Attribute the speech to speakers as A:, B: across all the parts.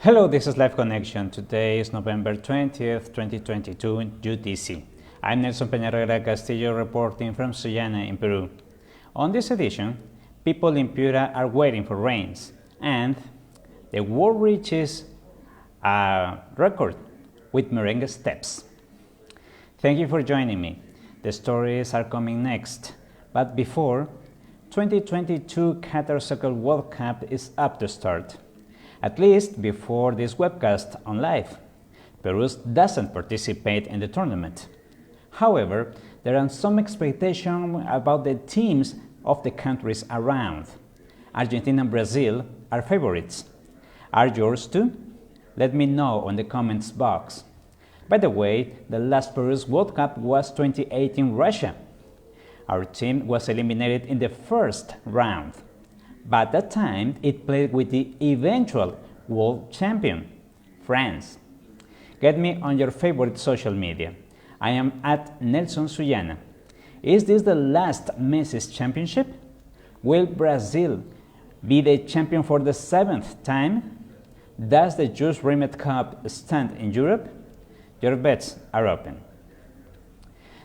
A: Hello, this is Live Connection. Today is November 20th, 2022 in UTC. I'm Nelson Peñarera Castillo reporting from Sullana in Peru. On this edition, people in Piura are waiting for rains, and the world reaches a record with merengue steps. Thank you for joining me. The stories are coming next, but before, 2022 Qatar Soccer World Cup is up to start. At least before this webcast on live. Peru doesn't participate in the tournament. However, there are some expectations about the teams of the countries around. Argentina and Brazil are favorites. Are yours too? Let me know in the comments box. By the way, the last Peru's World Cup was 2018 Russia. Our team was eliminated in the first round. But at that time, it played with the eventual world champion, France. Get me on your favorite social media. I am at Nelson Sullana. Is this the last Messi's championship? Will Brazil be the champion for the 7th time? Does the Jules Rimet Cup stand in Europe? Your bets are open.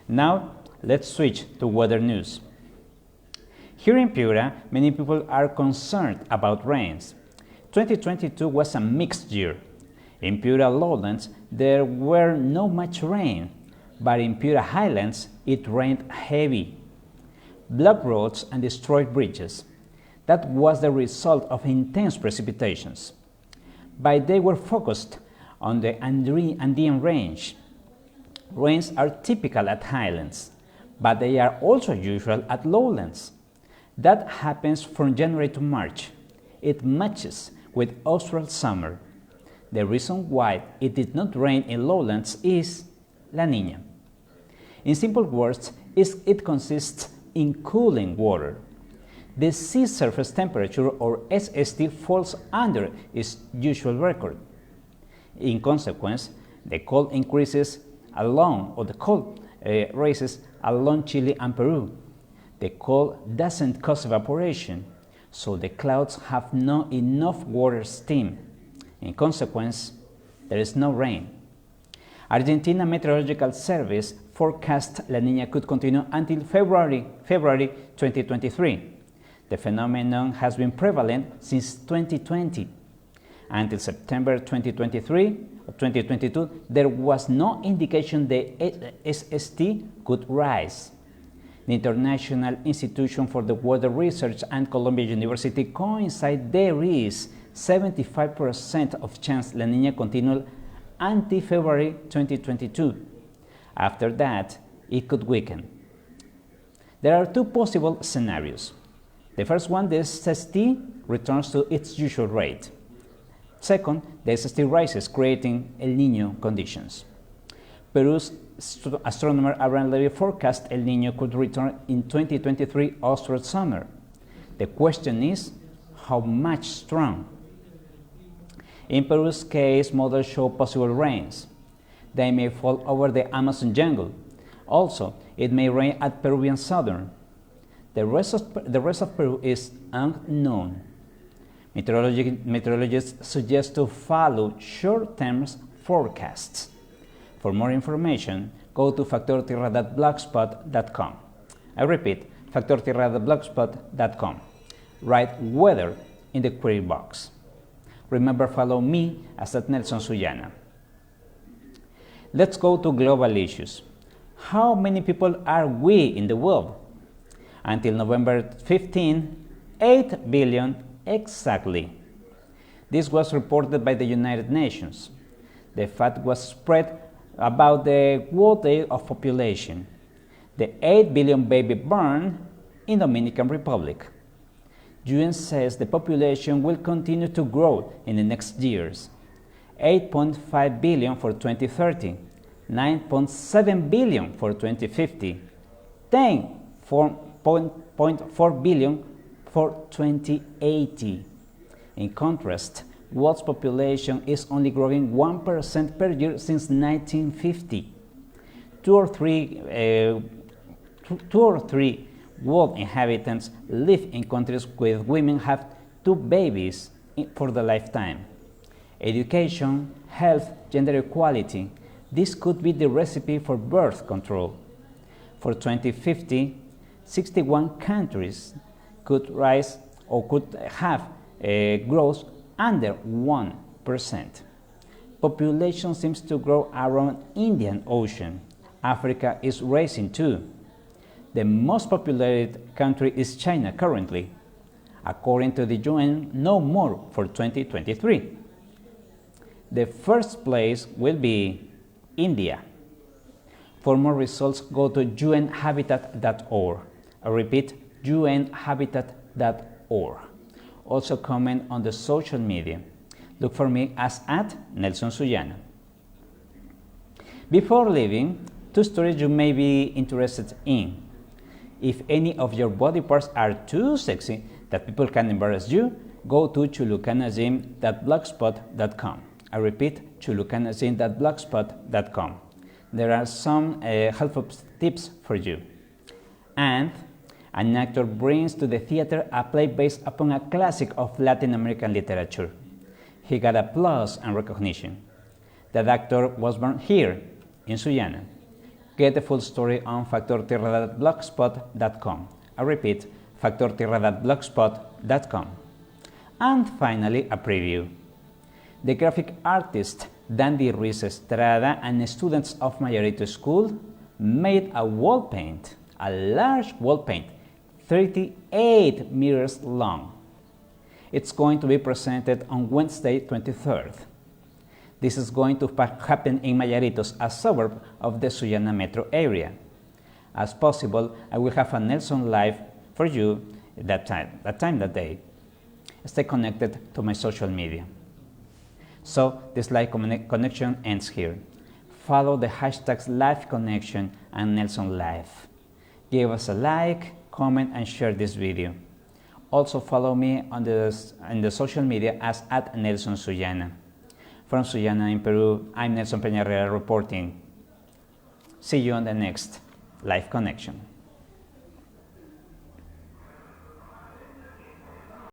A: Now, let's switch to weather news. Here in Piura, many people are concerned about rains. 2022 was a mixed year. In Piura lowlands, there were no much rain, but in Piura highlands, it rained heavy. Blocked roads and destroyed bridges. That was the result of intense precipitations. But they were focused on the Andean range. Rains are typical at highlands, but they are also usual at lowlands. That happens from January to March. It matches with austral summer. The reason why it did not rain in lowlands is La Niña. In simple words, it consists in cooling water. The sea surface temperature, or SST, falls under its usual record. In consequence, the cold increases along, or the cold rises along Chile and Peru. The cold doesn't cause evaporation, so the clouds have not enough water steam. In consequence, there is no rain. Argentina Meteorological Service forecast La Niña could continue until February 2023. The phenomenon has been prevalent since 2020. Until September 2022, there was no indication the SST could rise. The International Institution for the Weather Research and Columbia University coincide there is 75% of chance La Niña continue until February 2022. After that, it could weaken. There are two possible scenarios. The first one, the SST returns to its usual rate. Second, the SST rises, creating El Niño conditions. Peru's astronomer Abraham Levy forecast El Niño could return in 2023 austral summer. The question is, how much strong? In Peru's case, models show possible rains. They may fall over the Amazon jungle. Also, it may rain at Peruvian southern. The rest of Peru is unknown. Meteorologists suggest to follow short-term forecasts. For more information, go to factortierra.blogspot.com. I repeat, factortierra.blogspot.com. Write weather in the query box. Remember, follow me as at Nelson Sullana. Let's go to global issues. How many people are we in the world? Until November 15, 8 billion exactly. This was reported by the United Nations. The fact was spread about the World Day of Population, the 8 billion baby born in Dominican Republic. UN says the population will continue to grow in the next years. 8.5 billion for 2030, 9.7 billion for 2050, 10.4 billion for 2080. In contrast, world's population is only growing 1% per year since 1950. Two or three world inhabitants live in countries where women have 2 babies for the lifetime. education, health, gender equality. This could be the recipe for birth control. For 2050, 61 countries could rise or could have a growth under 1%. Population seems to grow around Indian Ocean. Africa is rising too. The most populated country is China currently. According to the UN, no more for 2023. The first place will be India. For more results, go to unhabitat.org. I repeat, unhabitat.org. Also comment on the social media. Look for me as @NelsonSuyana. Before leaving, 2 stories you may be interested in. If any of your body parts are too sexy that people can embarrass you, go to chulucanagym.blogspot.com. I repeat, chulucanagym.blogspot.com. There are some helpful tips for you. And an actor brings to the theater a play based upon a classic of Latin American literature. He got applause and recognition. That actor was born here in Sullana. Get the full story on factortierra.blogspot.com. I repeat, factortierra.blogspot.com. And finally, a preview. The graphic artist Dandy Ruiz Estrada and students of Mayorito School made a wall paint, a large wall paint, 38 meters long. It's going to be presented on Wednesday, 23rd. This is going to happen in Mayaritos, a suburb of the Sullana metro area. As possible, I will have a Nelson Live for you that day. Stay connected to my social media. So this live connection ends here. Follow the hashtags Live Connection and Nelson Live. Give us a like, comment, and share this video. Also follow me on the social media as @NelsonSuyana. From Sullana in Peru, I'm Nelson Peñarera reporting. See you on the next Live Connection.